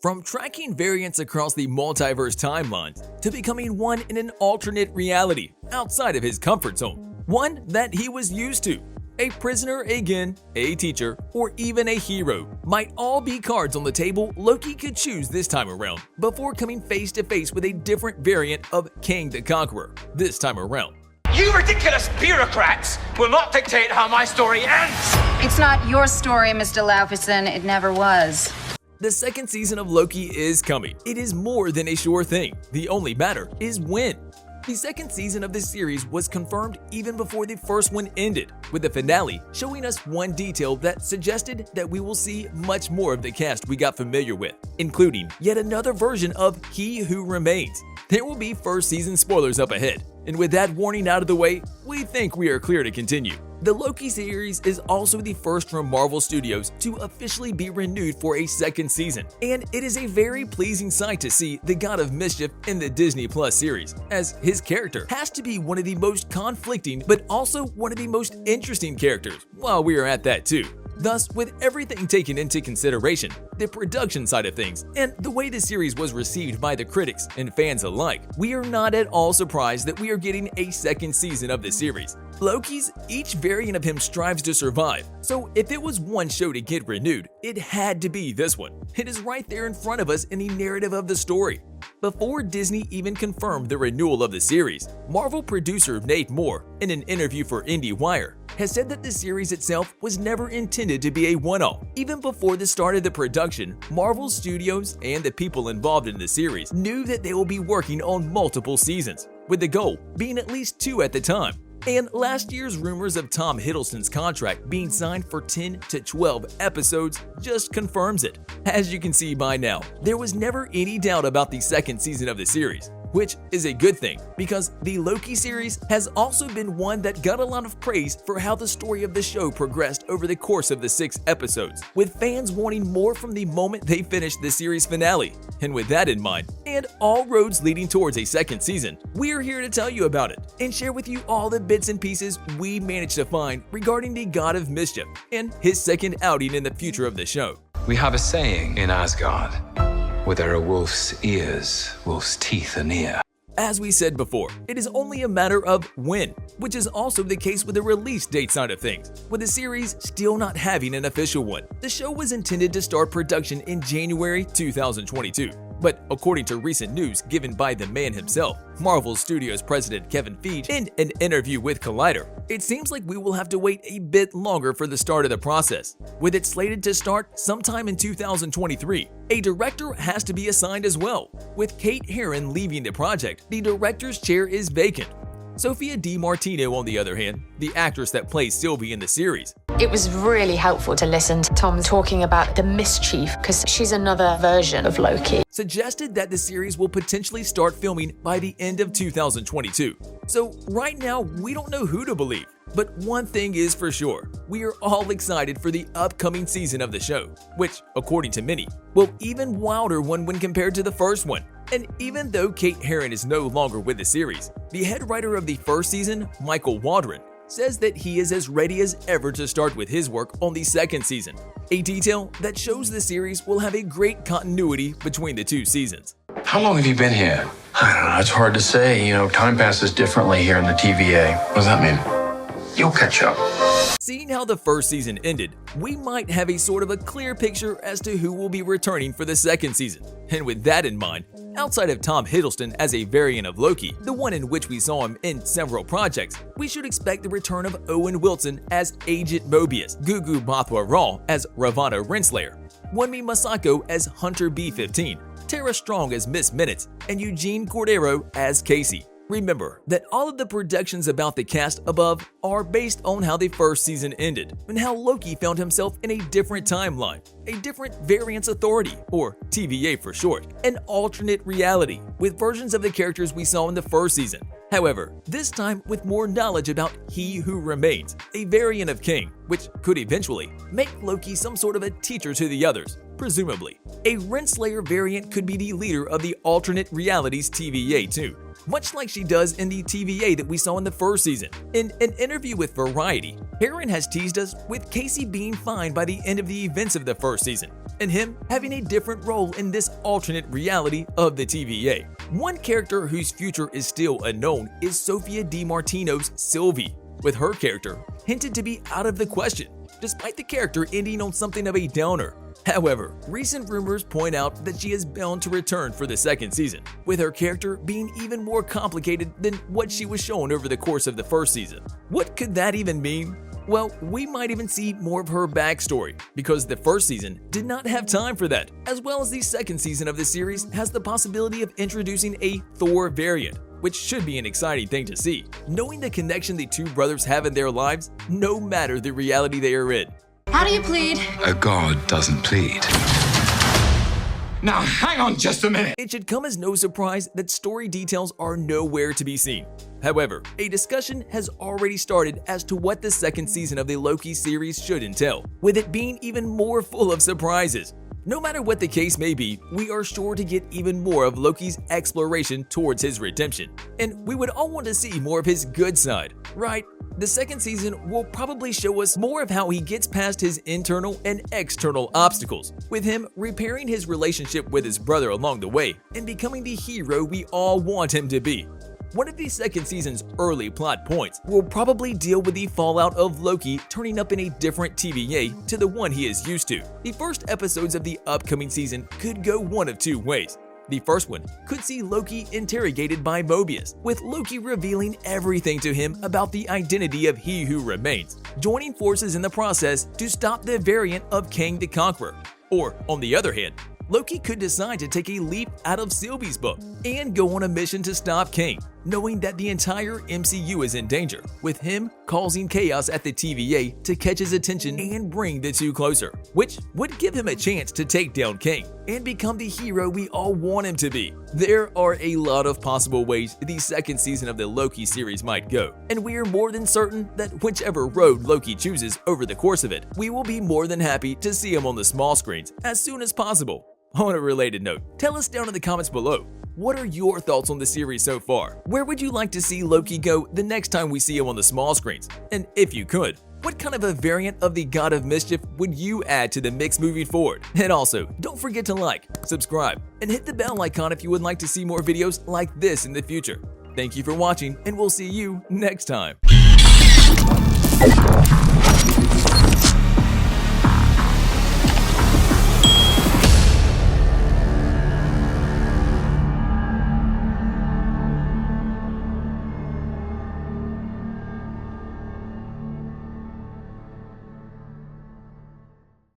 From tracking variants across the multiverse timelines to becoming one in an alternate reality outside of his comfort zone, one that he was used to. A prisoner again, a teacher, or even a hero might all be cards on the table Loki could choose this time around before coming face to face with a different variant of Kang the Conqueror this time around. You ridiculous bureaucrats will not dictate how my story ends! It's not your story, Mr. Laufeyson. It never was. The second season of Loki is coming. It is more than a sure thing. The only matter is when. The second season of this series was confirmed even before the first one ended, with the finale showing us one detail that suggested that we will see much more of the cast we got familiar with, including yet another version of He Who Remains. There will be first season spoilers up ahead, and with that warning out of the way, we think we are clear to continue. The Loki series is also the first from Marvel Studios to officially be renewed for a second season, and it is a very pleasing sight to see the God of Mischief in the Disney Plus series, as his character has to be one of the most conflicting but also one of the most interesting characters, while we are at that too. Thus, with everything taken into consideration, the production side of things, and the way the series was received by the critics and fans alike, we are not at all surprised that we are getting a second season of the series. Loki's, each variant of him strives to survive, so if it was one show to get renewed, it had to be this one. It is right there in front of us in the narrative of the story. Before Disney even confirmed the renewal of the series, Marvel producer Nate Moore, in an interview for IndieWire, has said that the series itself was never intended to be a one-off. Even before the start of the production, Marvel Studios and the people involved in the series knew that they will be working on multiple seasons, with the goal being at least 2 at the time. And last year's rumors of Tom Hiddleston's contract being signed for 10 to 12 episodes just confirms it. As you can see by now, there was never any doubt about the second season of the series, which is a good thing because the Loki series has also been one that got a lot of praise for how the story of the show progressed over the course of the 6 episodes, with fans wanting more from the moment they finished the series finale. And with that in mind, and all roads leading towards a second season, we're here to tell you about it and share with you all the bits and pieces we managed to find regarding the God of Mischief and his second outing in the future of the show. We have a saying in Asgard: where there are wolf's ears, wolf's teeth are near. As we said before, it is only a matter of when, which is also the case with the release date side of things, with the series still not having an official one. The show was intended to start production in January 2022. But according to recent news given by the man himself, Marvel Studios president Kevin Feige, in an interview with Collider, it seems like we will have to wait a bit longer for the start of the process, with it slated to start sometime in 2023. A director has to be assigned as well. With Kate Herron leaving the project, the director's chair is vacant. Sophia Di Martino, on the other hand, the actress that plays Sylvie in the series, it was really helpful to listen to Tom talking about the mischief, because she's another version of Loki. Suggested that the series will potentially start filming by the end of 2022. So right now, we don't know who to believe. But one thing is for sure, we are all excited for the upcoming season of the show, which, according to many, will even wilder one when compared to the first one. And even though Kate Herron is no longer with the series, the head writer of the first season, Michael Waldron, says that he is as ready as ever to start with his work on the second season, a detail that shows the series will have a great continuity between the 2 seasons. How long have you been here? I don't know, it's hard to say. Time passes differently here in the TVA. What does that mean? You'll catch up. Seeing how the first season ended, we might have a sort of a clear picture as to who will be returning for the second season. And with that in mind, outside of Tom Hiddleston as a variant of Loki, the one in which we saw him in several projects, we should expect the return of Owen Wilson as Agent Mobius, Gugu Mbatha-Raw as Ravonna Renslayer, Wunmi Mosaku as Hunter B-15, Tara Strong as Miss Minutes, and Eugene Cordero as Casey. Remember that all of the projections about the cast above are based on how the first season ended and how Loki found himself in a different timeline, a different variance authority, or TVA for short, an alternate reality with versions of the characters we saw in the first season. However, this time with more knowledge about He Who Remains, a variant of Kang, which could eventually make Loki some sort of a teacher to the others. Presumably, a Renslayer variant could be the leader of the alternate realities TVA too, much like she does in the TVA that we saw in the first season. In an interview with Variety, Herron has teased us with Casey being fine by the end of the events of the first season, and him having a different role in this alternate reality of the TVA. One character whose future is still unknown is Sophia Di Martino's Sylvie, with her character hinted to be out of the question, despite the character ending on something of a downer. However, recent rumors point out that she is bound to return for the second season, with her character being even more complicated than what she was shown over the course of the first season. What could that even mean? Well, we might even see more of her backstory, because the first season did not have time for that, as well as the second season of the series has the possibility of introducing a Thor variant, which should be an exciting thing to see, knowing the connection the two brothers have in their lives, no matter the reality they are in. How do you plead? A god doesn't plead. Now, hang on just a minute. It should come as no surprise that story details are nowhere to be seen. However, a discussion has already started as to what the second season of the Loki series should entail, with it being even more full of surprises. No matter what the case may be, we are sure to get even more of Loki's exploration towards his redemption, and we would all want to see more of his good side, right? The second season will probably show us more of how he gets past his internal and external obstacles, with him repairing his relationship with his brother along the way and becoming the hero we all want him to be. One of the second season's early plot points will probably deal with the fallout of Loki turning up in a different TVA to the one he is used to. The first episodes of the upcoming season could go one of two ways. The first one could see Loki interrogated by Mobius, with Loki revealing everything to him about the identity of He Who Remains, joining forces in the process to stop the variant of Kang the Conqueror. Or, on the other hand, Loki could decide to take a leap out of Sylvie's book and go on a mission to stop Kang, knowing that the entire MCU is in danger, with him causing chaos at the TVA to catch his attention and bring the two closer, which would give him a chance to take down Kang and become the hero we all want him to be. There are a lot of possible ways the second season of the Loki series might go, and we are more than certain that whichever road Loki chooses over the course of it, we will be more than happy to see him on the small screens as soon as possible. On a related note, tell us down in the comments below, what are your thoughts on the series so far? Where would you like to see Loki go the next time we see him on the small screens? And if you could, what kind of a variant of the God of Mischief would you add to the mix moving forward? And also, don't forget to like, subscribe, and hit the bell icon if you would like to see more videos like this in the future. Thank you for watching, and we'll see you next time.